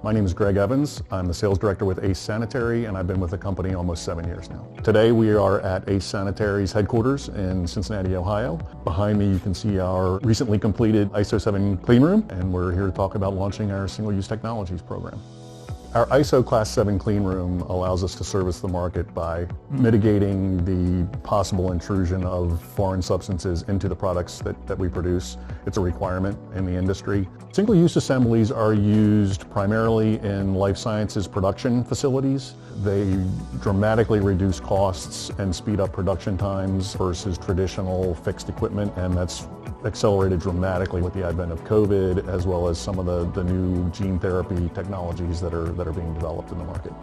My name is Greg Evans. I'm the sales director with Ace Sanitary, and I've been with the company almost 7 years now. Today we are at Ace Sanitary's headquarters in Cincinnati, Ohio. Behind me you can see our recently completed ISO 7 clean room, and we're here to talk about launching our single-use technologies program. Our ISO Class 7 clean room allows us to service the market by mitigating the possible intrusion of foreign substances into the products that we produce. It's a requirement in the industry. Single-use assemblies are used primarily in life sciences production facilities. They dramatically reduce costs and speed up production times versus traditional fixed equipment, and that's accelerated dramatically with the advent of COVID, as well as some of the new gene therapy technologies that are being developed in the market.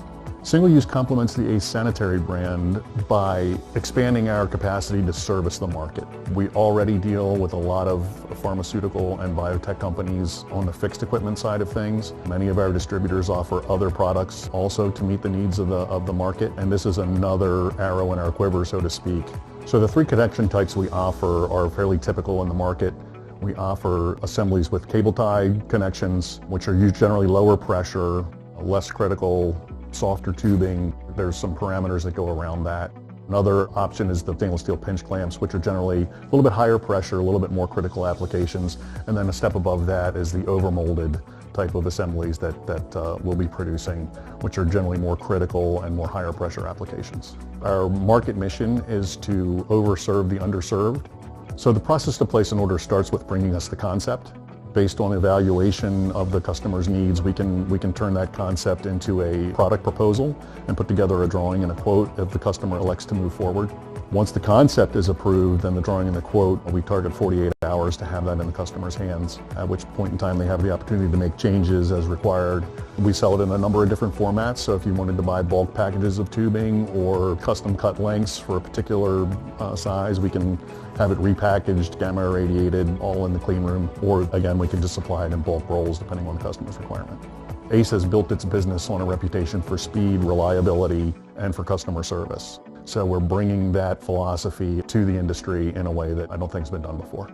Single-use complements the Ace Sanitary brand by expanding our capacity to service the market. We already deal with a lot of pharmaceutical and biotech companies on the fixed equipment side of things. Many of our distributors offer other products also to meet the needs of the market, and this is another arrow in our quiver, so to speak. So the three connection types we offer are fairly typical in the market. We offer assemblies with cable tie connections, which are generally lower pressure, less critical, softer tubing. There's some parameters that go around that. Another option is the stainless steel pinch clamps, which are generally a little bit higher pressure, a little bit more critical applications. And then a step above that is the overmolded type of assemblies that we'll be producing, which are generally more critical and more higher pressure applications. Our market mission is to overserve the underserved. So the process to place an order starts with bringing us the concept. Based on evaluation of the customer's needs, we can turn that concept into a product proposal and put together a drawing and a quote if the customer elects to move forward. Once the concept is approved, then the drawing and the quote, we target 48 hours to have that in the customer's hands, at which point in time they have the opportunity to make changes as required. We sell it in a number of different formats, so if you wanted to buy bulk packages of tubing or custom cut lengths for a particular size, we can have it repackaged, gamma irradiated, all in the clean room, or again, we can just supply it in bulk rolls depending on the customer's requirement. Ace has built its business on a reputation for speed, reliability, and for customer service. So we're bringing that philosophy to the industry in a way that I don't think has been done before.